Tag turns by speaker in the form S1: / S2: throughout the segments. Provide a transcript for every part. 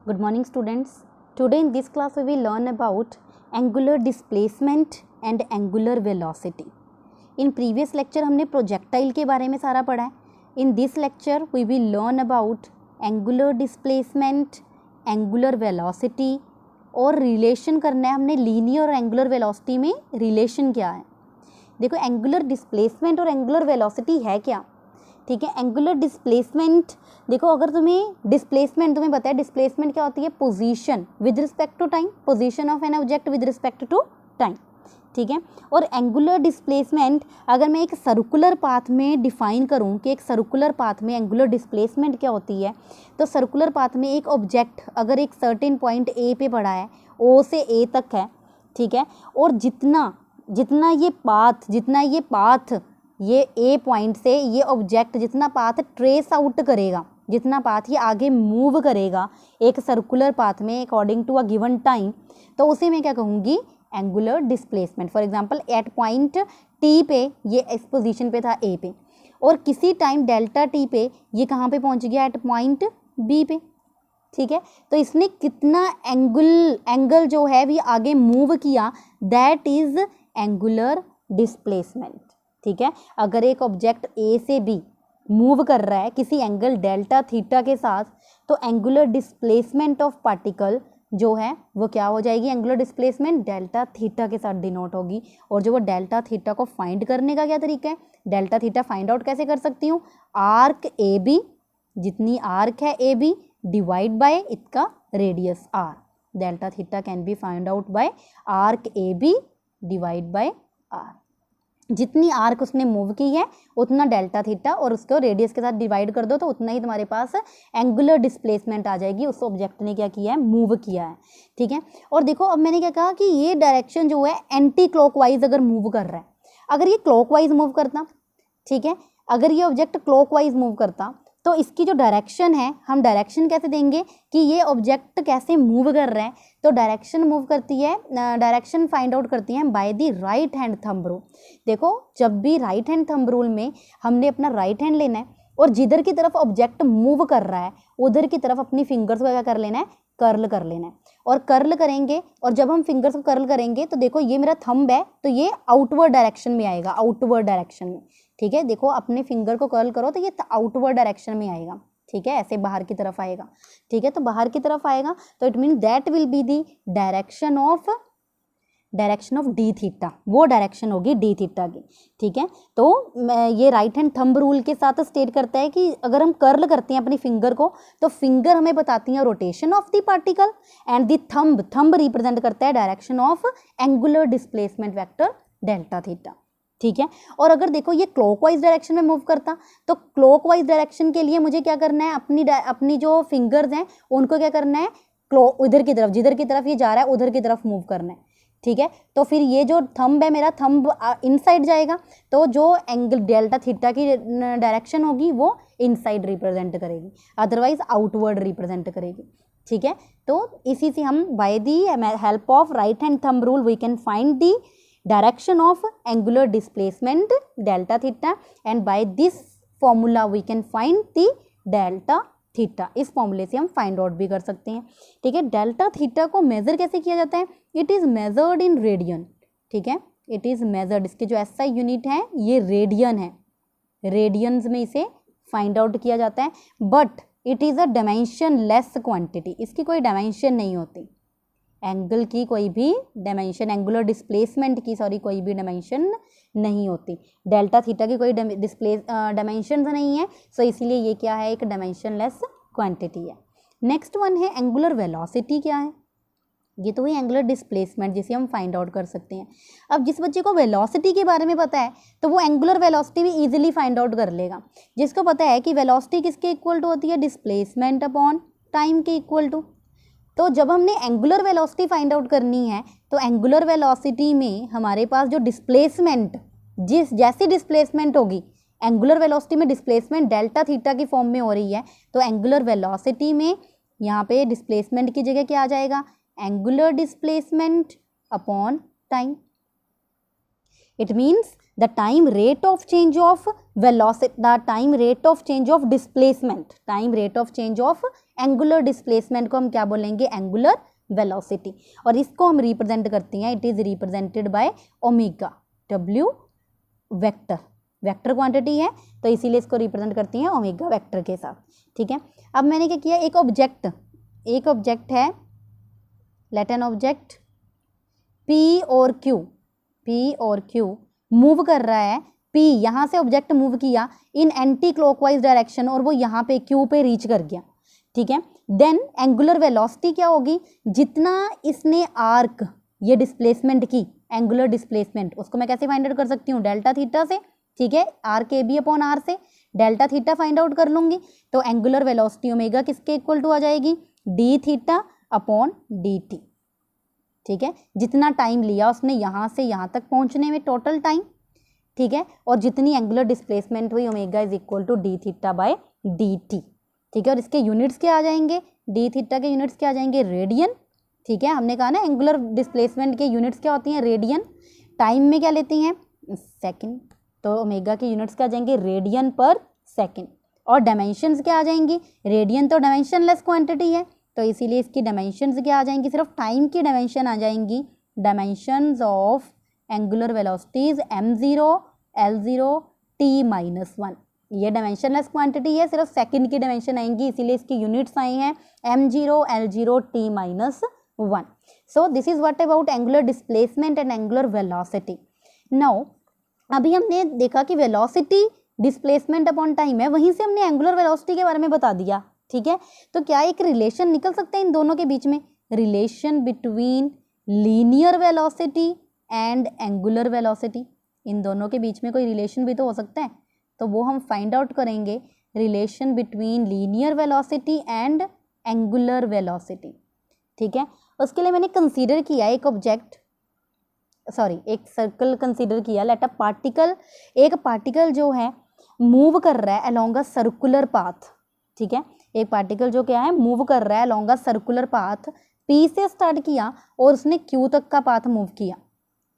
S1: Good morning students. Today in this class we will learn about angular displacement and angular velocity. In previous lecture हमने projectile के बारे में सारा पढ़ा है. In this lecture we will learn about angular displacement, angular velocity और relation करना है हमने linear और angular velocity में relation क्या है. देखो angular displacement और angular velocity है क्या. ठीक है, एंगुलर डिस्प्लेसमेंट देखो, अगर तुम्हें डिस्प्लेसमेंट तुम्हें पता है, डिस्प्लेसमेंट क्या होती है, position with respect to time, position of an object with respect to time. ठीक है, और एंगुलर डिस्प्लेसमेंट अगर मैं एक सर्कुलर पाथ में डिफाइन करूं कि एक सर्कुलर पाथ में एंगुलर डिस्प्लेसमेंट क्या होती है, तो सर्कुलर पाथ में एक ऑब्जेक्ट अगर एक सर्टेन पॉइंट ए पे पड़ा है, ओ से ए तक है, ठीक है, और जितना ये पाथ ये ए पॉइंट से ये ऑब्जेक्ट जितना पाथ ट्रेस आउट करेगा, जितना पाथ ये आगे मूव करेगा एक सर्कुलर पाथ में according to a given time, तो उसे मैं क्या कहूँगी, angular displacement. For example at point T पे ये इस पोजीशन पे था ए पे, और किसी टाइम डेल्टा टी पे ये कहाँ पे पहुँच गया, एट पॉइंट बी पे. ठीक है, तो इसने कितना एंगल जो है भी आगे मूव किया, दैट इज एंगुलर डिस्प्लेसमेंट. ठीक है, अगर एक ऑब्जेक्ट ए से बी मूव कर रहा है किसी एंगल डेल्टा थीटा के साथ, तो एंगुलर डिस्प्लेसमेंट ऑफ पार्टिकल जो है वो क्या हो जाएगी, एंगुलर डिस्प्लेसमेंट डेल्टा थीटा के साथ डिनोट होगी. और जो वो डेल्टा थीटा को फाइंड करने का क्या तरीका है, डेल्टा थीटा फाइंड आउट कैसे कर सकती हूँ, आर्क ए बी, जितनी आर्क है ए बी डिवाइड बाय इसका radius r. Delta theta can be find out by arc A B divide by r. जितनी आर्क उसने मूव की है उतना डेल्टा थीटा और उसको रेडियस के साथ डिवाइड कर दो, तो उतना ही तुम्हारे पास एंगुलर डिस्प्लेसमेंट आ जाएगी, उस ऑब्जेक्ट ने क्या किया है, मूव किया है. ठीक है, और देखो अब मैंने क्या कहा कि ये डायरेक्शन जो है एंटी क्लॉकवाइज अगर मूव कर रहा है, अगर ये क्लॉकवाइज मूव करता, ठीक है, अगर ये ऑब्जेक्ट क्लॉकवाइज मूव करता, तो इसकी जो डायरेक्शन है, हम डायरेक्शन कैसे देंगे कि ये ऑब्जेक्ट कैसे मूव कर रहा है, तो डायरेक्शन मूव करती है, डायरेक्शन फाइंड आउट करती हैं by the right hand thumb rule. देखो जब भी राइट हैंड थंब रूल में हमने अपना राइट हैंड लेना है और जिधर की तरफ ऑब्जेक्ट मूव कर रहा है उधर की तरफ अपनी फिंगर्स को क्या कर लेना है, कर्ल कर लेना है. और कर्ल करेंगे, और जब हम फिंगर्स को कर्ल करेंगे तो देखो ये मेरा थंब है, तो ये आउटवर्ड डायरेक्शन में आएगा, आउटवर्ड डायरेक्शन में. ठीक है, देखो अपने फिंगर को कर्ल करो तो ये आउटवर्ड डायरेक्शन में आएगा. ठीक है, ऐसे बाहर की तरफ आएगा. ठीक है, तो बाहर की तरफ आएगा, तो it mean that will be the direction of D theta, वो डायरेक्शन होगी डी थीटा की. ठीक है, तो ये राइट हैंड थंब रूल के साथ स्टेट करता है कि अगर हम कर्ल करते हैं अपनी फिंगर को, तो फिंगर हमें बताती है rotation of the particle, and the thumb represent करता है direction of angular displacement vector delta theta. ठीक है, और अगर देखो ये क्लॉकवाइज डायरेक्शन में मूव करता, तो क्लॉकवाइज डायरेक्शन के लिए मुझे क्या करना है, अपनी जो फिंगर्स हैं उनको क्या करना है, उधर की तरफ, जिधर की तरफ ये जा रहा है उधर की तरफ मूव करना है. ठीक है, तो फिर ये जो थंब है मेरा, थंब इनसाइड जाएगा, तो जो एंगल डेल्टा थीटा की डायरेक्शन होगी वो इनसाइड रिप्रेजेंट करेगी, अदरवाइज आउटवर्ड रिप्रेजेंट करेगी. ठीक है, तो इसी से हम by the help of right hand thumb rule we can find the direction of angular displacement delta theta, and by this formula we can find the delta theta. इस फॉर्मूले से हम फाइंड आउट भी कर सकते हैं. ठीक है, डेल्टा थीटा को मेजर कैसे किया जाता है, it is measured in radian. ठीक है, इट इज़ मेजर्ड, इसके जो SI यूनिट है ये रेडियन है, रेडियंस में इसे फाइंड आउट किया जाता है. But it is a dimension less quantity, इसकी कोई डायमेंशन नहीं होती, एंगल की कोई भी डायमेंशन, एंगुलर डिस्प्लेसमेंट की कोई भी डायमेंशन नहीं होती. डेल्टा थीटा की कोई डायमेंशन नहीं है, सो इसीलिए ये क्या है, एक डायमेंशन लेस क्वांटिटी है. नेक्स्ट वन है एंगुलर वेलोसिटी. क्या है, ये तो हुई एंगुलर डिस्प्लेसमेंट जिसे हम फाइंड आउट कर सकते हैं. अब जिस बच्चे को वेलोसिटी के बारे में पता है तो वो एंगुलर वेलोसिटी भी इजीली फाइंड आउट कर लेगा. जिसको पता है कि वेलोसिटी किसके इक्वल टू होती है, डिस्प्लेसमेंट अपॉन टाइम के इक्वल टू. तो जब हमने एंगुलर वेलोसिटी फाइंड आउट करनी है, तो एंगुलर वेलोसिटी में हमारे पास जो डिस्प्लेसमेंट, जैसी डिस्प्लेसमेंट होगी, एंगुलर वेलोसिटी में डिस्प्लेसमेंट डेल्टा थीटा की फॉर्म में हो रही है, तो एंगुलर वेलोसिटी में यहाँ पे डिस्प्लेसमेंट की जगह क्या आ जाएगा, angular displacement upon time. It means the time rate of change of velocity, the time rate of change of displacement, time rate of change of angular displacement को हम क्या बोलेंगे, एंगुलर वेलोसिटी। और इसको हम रिप्रेजेंट करते हैं, it is represented by omega, W vector, vector quantity है तो इसीलिए इसको रिप्रेजेंट करती हैं ओमेगा वेक्टर के साथ। ठीक है, अब मैंने क्या किया, एक ऑब्जेक्ट है, लेट एन ऑब्जेक्ट P और Q मूव कर रहा है, P यहाँ से ऑब्जेक्ट मूव किया इन एंटी क्लॉकवाइज डायरेक्शन और वो यहाँ पे Q पे रीच कर गया। ठीक है, देन एंगुलर वेलोसिटी क्या होगी, जितना इसने आर्क ये डिस्प्लेसमेंट की, एंगुलर डिस्प्लेसमेंट, उसको मैं कैसे फाइंड आउट कर सकती हूँ, डेल्टा थीटा से। ठीक है, arc A B upon r से डेल्टा थीटा फाइंड आउट कर लूँगी, तो एंगुलर वेलोसिटी ओमेगा किसके इक्वल टू आ जाएगी, d theta upon d t. ठीक है, जितना टाइम लिया उसने यहाँ से यहाँ तक पहुँचने में, टोटल टाइम। ठीक है, और जितनी एंगुलर डिस्प्लेसमेंट हुई, omega is equal to d theta by d t. ठीक है, और इसके यूनिट्स क्या आ जाएंगे, डी थीटा के यूनिट्स क्या आ जाएंगे, रेडियन। ठीक है, हमने कहा ना एंगुलर डिस्प्लेसमेंट के यूनिट्स क्या होती हैं, रेडियन। टाइम में क्या लेती हैं, सेकंड, तो ओमेगा के यूनिट्स क्या आ जाएंगे, रेडियन पर सेकंड। और डायमेंशंस क्या आ जाएंगी, रेडियन तो डायमेंशनलेस क्वांटिटी है तो इसीलिए इसकी डायमेंशंस क्या आ जाएंगी, सिर्फ टाइम की डायमेंशन आ जाएंगी, dimensions of angular velocities m0 l0 t-1। ये डायमेंशनलेस क्वांटिटी है, सिर्फ सेकंड की डायमेंशन आएंगी, इसीलिए इसकी यूनिट्स आई हैं m0 l0 t-1। So this is what about angular displacement and angular velocity. Now अभी हमने देखा कि वेलोसिटी डिस्प्लेसमेंट अपॉन टाइम है, वहीं से हमने एंगुलर वेलोसिटी के बारे में बता दिया। ठीक है, तो क्या एक रिलेशन निकल सकता है इन दोनों के बीच में, relation between linear velocity and angular velocity, इन दोनों के बीच में कोई रिलेशन भी तो हो सकता है, तो वो हम फाइंड आउट करेंगे, relation between linear velocity and angular velocity. ठीक है, उसके लिए मैंने कंसीडर किया एक ऑब्जेक्ट, सॉरी एक सर्कल कंसीडर किया, लेट अ पार्टिकल, एक पार्टिकल जो है मूव कर रहा है अलोंग अ सर्कुलर पाथ। ठीक है, एक पार्टिकल जो क्या है मूव कर रहा है along a circular path, P से स्टार्ट किया और उसने Q तक का पाथ मूव किया।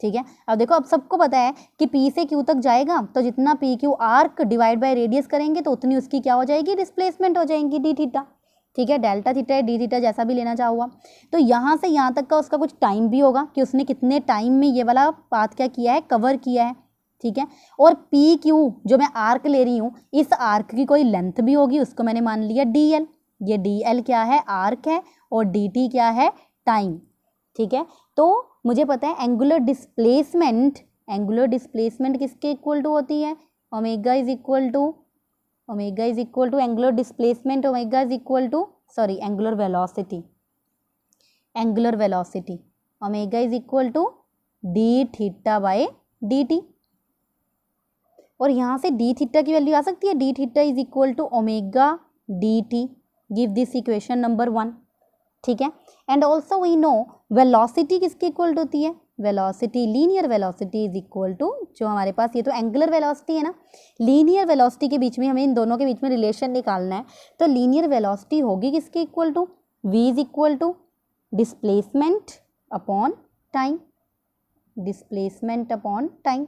S1: ठीक है, अब देखो, अब सबको पता है कि P से Q तक जाएगा तो जितना P Q arc divide by radius करेंगे तो उतनी उसकी क्या हो जाएगी, डिस्प्लेसमेंट हो जाएगी, डी थीटा। ठीक है, डेल्टा थीटा है, डी थीटा जैसा भी लेना चाहो आप। तो यहाँ से यहाँ तक का उसका कुछ टाइम भी होगा कि उसने कितने टाइम में ये वाला पाथ क्या किया है, कवर किया है। ठीक है, और पी क्यू जो मैं आर्क ले रही हूँ, इस आर्क की कोई लेंथ भी होगी, उसको मैंने मान लिया डी एल। ये डी एल क्या है, आर्क है, और डी टी क्या है, टाइम। ठीक है, तो मुझे पता है एंगुलर डिस्प्लेसमेंट, एंगुलर डिस्प्लेसमेंट किसके इक्वल टू होती है, omega is equal to angular displacement, omega is equal to angular velocity, omega is equal to d theta by d t. और यहाँ से डी थीटा की वैल्यू आ सकती है, D theta is equal to omega D t, give this equation number 1। ठीक है, and also we know velocity किसके इक्वल होती है, velocity, linear velocity is equal to, जो हमारे पास ये तो एंगुलर वेलोसिटी है ना, लीनियर वेलोसिटी के बीच में हमें इन दोनों के बीच में रिलेशन निकालना है, तो लीनियर वेलोसिटी होगी किसके equal to, v is equal to displacement upon time, displacement upon time.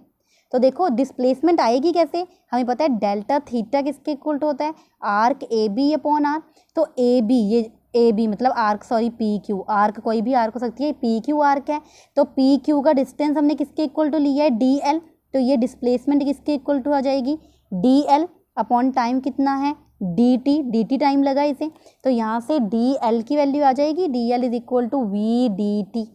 S1: तो देखो डिस्प्लेसमेंट आएगी कैसे, हमें पता है डेल्टा थीटा किसके इक्वल टू होता है, arc A B upon r. तो ए बी, ये ए बी मतलब आर्क, पी क्यू, आर्क कोई भी आर्क हो सकती है, पी क्यू आर्क है, तो पी क्यू का डिस्टेंस हमने किसके इक्वल टू लिया है, डी एल। तो ये डिस्प्लेसमेंट किसके इक्वल टू आ जाएगी, डी एल अपॉन टाइम कितना है, डी टी टाइम लगा इसे, तो यहाँ से डी एल की वैल्यू आ जाएगी, d l is equal to we D t,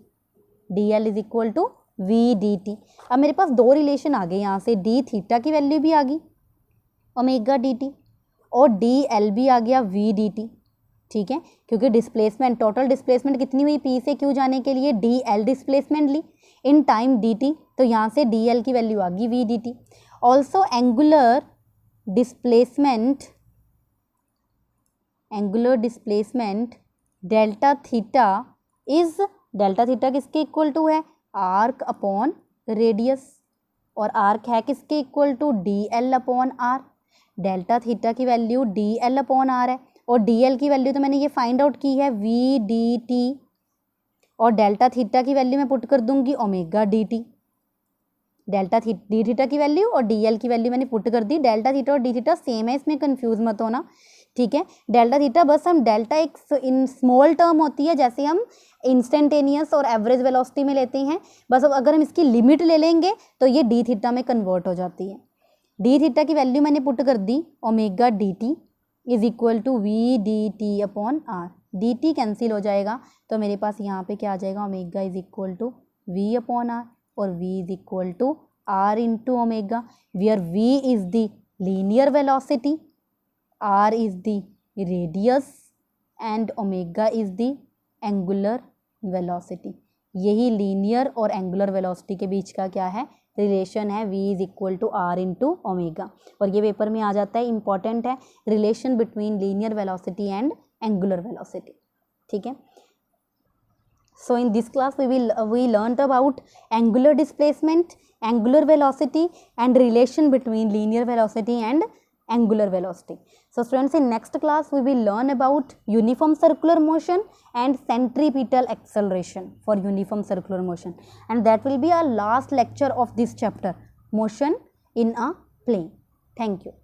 S1: d l is equal to we D t. अब मेरे पास दो रिलेशन आ गए, यहाँ से डी थीटा की वैल्यू भी आ गई ओमेगा डी टी, और डी एल भी आ गया वी डी टी। ठीक है, क्योंकि डिस्प्लेसमेंट, टोटल डिस्प्लेसमेंट कितनी हुई, पी से क्यू जाने के लिए डी एल डिस्प्लेसमेंट ली इन टाइम डी टी, तो यहाँ से डी एल की वैल्यू आ गई V D T. Also angular displacement delta theta is, delta theta किसके इक्वल टू है, आर्क अपॉन रेडियस, और आर्क है किसके equal to, D L upon R. Delta theta की value D L upon R है, और डी एल की value तो मैंने ये फाइंड आउट की है वी डी टी, और डेल्टा थीटा की वैल्यू मैं पुट कर दूंगी omega D T. Delta D theta की वैल्यू और डी एल की वैल्यू मैंने पुट कर दी। डेल्टा थीटा और डी थीटा सेम है, इसमें कंफ्यूज मत होना, ठीक है। डेल्टा थीटा बस हम डेल्टा एक इन स्मॉल टर्म होती है, जैसे हम इंस्टेंटेनियस और एवरेज वेलोसिटी में लेते हैं, बस अब अगर हम इसकी लिमिट ले लेंगे तो ये डी थीटा में कन्वर्ट हो जाती है। डी थीटा की वैल्यू मैंने पुट कर दी, omega D T is equal to we D T upon R. D T cancel हो जाएगा तो मेरे पास यहाँ पे क्या आ जाएगा, omega is equal to v upon r और v is equal to r into omega, where v is the linear velocity, r is the radius and omega is the angular velocity. यही लीनियर और angular velocity के बीच का क्या है, relation है, v is equal to r into omega. और ये पेपर में आ जाता है, इंपॉर्टेंट है, relation between linear velocity and angular velocity, ठीक है। So in this class we learnt about angular displacement, angular velocity and relation between linear velocity and angular velocity. So students, in next class we will learn about uniform circular motion and centripetal acceleration for uniform circular motion, and that will be our last lecture of this chapter, motion in a plane. Thank you.